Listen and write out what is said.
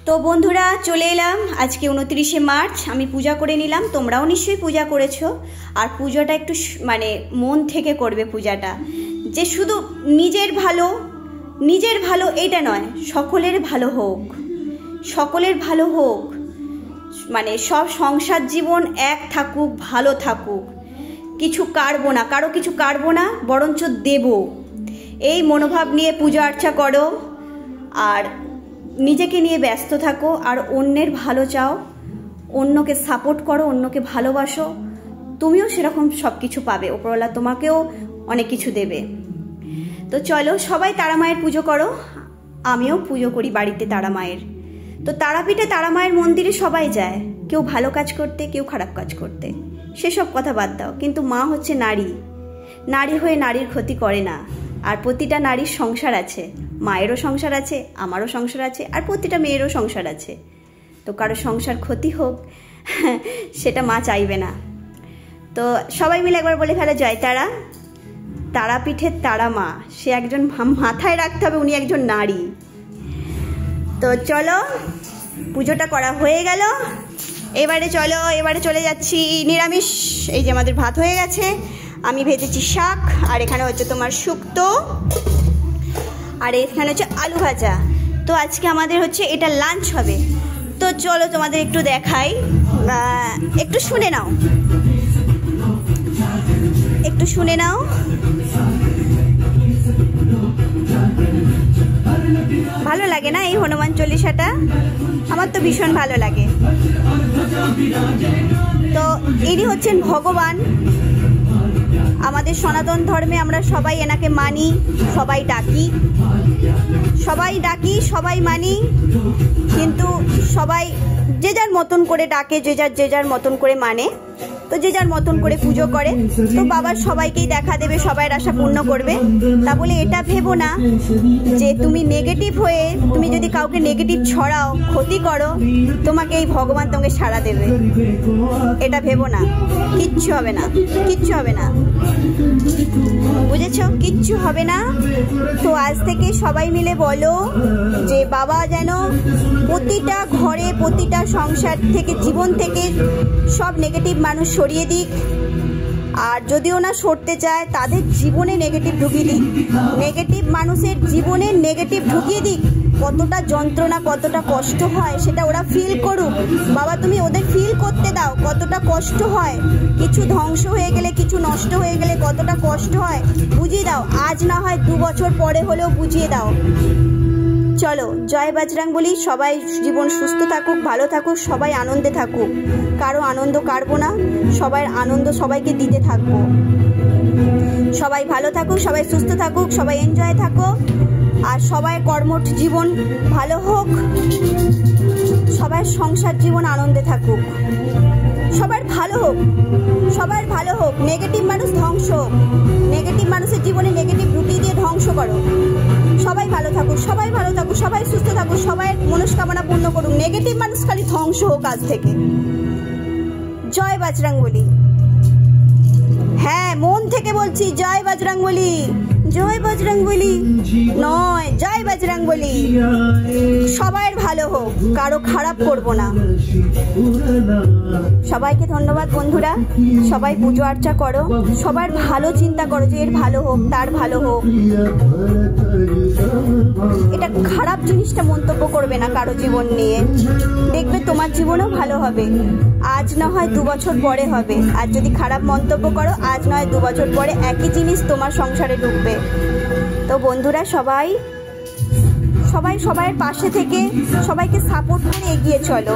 তো বন্ধুরা চলে এলাম আজকে 29শে মার্চ। আমি পূজা করে নিলাম, তোমরাও নিশ্চয়ই পূজা করেছো। আর পূজাটা একটু মানে মন থেকে করবে পূজাটা, যে শুধু নিজের ভালো এটা নয়, সকলের ভালো হোক, সকলের ভালো হোক, মানে সব সংসার জীবন এক থাকুক, ভালো থাকুক, কিছু কাড়বো না, কারো কিছু কাড়বো না, বরঞ্চ দেব, এই মনোভাব নিয়ে পূজা আর্চা করো। আর নিজেকে নিয়ে ব্যস্ত থাকো, আর অন্যের ভালো চাও, অন্যকে সাপোর্ট করো, অন্যকে ভালোবাসো, তুমিও সেরকম সব কিছু পাবে, ওপরওয়ালা তোমাকেও অনেক কিছু দেবে। তো চলো সবাই তারা মায়ের পুজো করো, আমিও পুজো করি বাড়িতে তারা মায়ের। তো তারাপীঠে তারা মায়ের মন্দিরে সবাই যায়, কেউ ভালো কাজ করতে, কেউ খারাপ কাজ করতে, সেসব কথা বাদ দাও। কিন্তু মা হচ্ছে নারী, নারী হয়ে নারীর ক্ষতি করে না। আর প্রতিটা নারীর সংসার আছে, মায়েরও সংসার আছে, আমারও সংসার আছে, আর প্রতিটা মেয়েরও সংসার আছে। তো কারো সংসার ক্ষতি হোক সেটা মা চাইবে না। তো সবাই মিলে একবার বলে ফেলে জয় তারা, তারাপীঠের তারা মা, সে একজন, মাথায় রাখতে হবে উনি একজন নারী। তো চলো পুজোটা করা হয়ে গেল, এবারে চলে যাচ্ছি নিরামিষ। এই যে আমাদের ভাত হয়ে গেছে, আমি ভেজেছি শাক, আর এখানে হচ্ছে তোমার শুক্তো, আর এখানে হচ্ছে আলু ভাজা। তো আজকে আমাদের হচ্ছে এটা লাঞ্চ হবে। তো চলো তোমাদের একটু দেখাই, একটু শুনে নাও, একটু শুনে নাও। ভালো লাগে না এই হনুমান চল্লিশাটা? আমার তো ভীষণ ভালো লাগে। তো ইনি হচ্ছেন ভগবান। আমাদের সনাতন ধর্মে আমরা সবাই এনাকে মানি, সবাই ডাকি, সবাই মানি, কিন্তু সবাই যে যার মতন করে ডাকে, যে যার মতন করে মানে, তো যে যার মতন করে পুজো করে। তো বাবা সবাইকেই দেখা দেবে, সবাইয়ের আশা পূর্ণ করবে। তা বলে এটা ভেবো না যে তুমি নেগেটিভ হয়ে, তুমি যদি কাউকে নেগেটিভ ছড়াও, ক্ষতি করো, তোমাকে এই ভগবান তোমাকে সাড়া দেবে, এটা ভেবো না। কিচ্ছু হবে না, কিচ্ছু হবে না, বুঝেছ? কিচ্ছু হবে না। তো আজ থেকে সবাই মিলে বলো যে বাবা যেন প্রতিটা ঘরে, প্রতিটা সংসার থেকে, জীবন থেকে সব নেগেটিভ মানুষ সরিয়ে দিক। আর যদিও না সরতে চায়, তাদের জীবনে নেগেটিভ ঢুকিয়ে দিক, নেগেটিভ মানুষের জীবনে নেগেটিভ ঢুকিয়ে দিক। কতটা যন্ত্রণা, কতটা কষ্ট হয় সেটা ওরা ফিল করুক। বাবা তুমি ওদের ফিল করতে দাও কতটা কষ্ট হয়, কিছু ধ্বংস হয়ে গেলে, কিছু নষ্ট হয়ে গেলে কতটা কষ্ট হয় বুঝিয়ে দাও। আজ না হয় 2 বছর পরে হলেও বুঝিয়ে দাও। চলো জয় বজরং বলি। সবাই জীবন সুস্থ থাকুক, ভালো থাকুক, সবাই আনন্দে থাকুক, কারো আনন্দ কাড়বো না, সবার আনন্দ সবাইকে দিতে থাকবো। সবাই ভালো থাকুক, সবাই সুস্থ থাকুক, সবাই এনজয় থাকো, আর সবাই কর্মঠ জীবন ভালো হোক, সবার সংসার জীবন আনন্দে থাকুক, সবার ভালো হোক, সবার ভালো হোক। নেগেটিভ মানুষ ধ্বংস হোক, নেগেটিভ মানুষের জীবনে নেগেটিভ ঢুকিয়ে দিয়ে ধ্বংস করো। সবাই ভালো থাকুক, সবাই ভালো থাকুক, সবাই সুস্থ থাকুক, সবাই মনস্কামনা পূর্ণ করুক, নেগেটিভ মানুষ খালি ধ্বংস হোক আজ থেকে। জয় বজরং বলি। হ্যাঁ মন থেকে বলছি জয় বজরং বলি, জয় বজরং বলি নয়, জয় বজরং বলি। সবার ভালো হোক, কারো খারাপ করব না। সবাইকে ধন্যবাদ বন্ধুরা, সবাই পুজো আর্চা করো, সবার ভালো চিন্তা করো, যে এর ভালো হোক, তার ভালো হোক। এটা খারাপ জিনিসটা মন্তব্য করবে না কারো জীবন নিয়ে, দেখবে তোমার জীবনও ভালো হবে। আজ না হয় 2 বছর পরে হবে, আর যদি খারাপ মন্তব্য করো, আজ নয় 2 বছর পরে একই জিনিস তোমার সংসারে ঢুকবে। তো বন্ধুরা সবাই সবাইয়ের পাশে থেকে সবাইকে সাপোর্ট করে এগিয়ে চলো।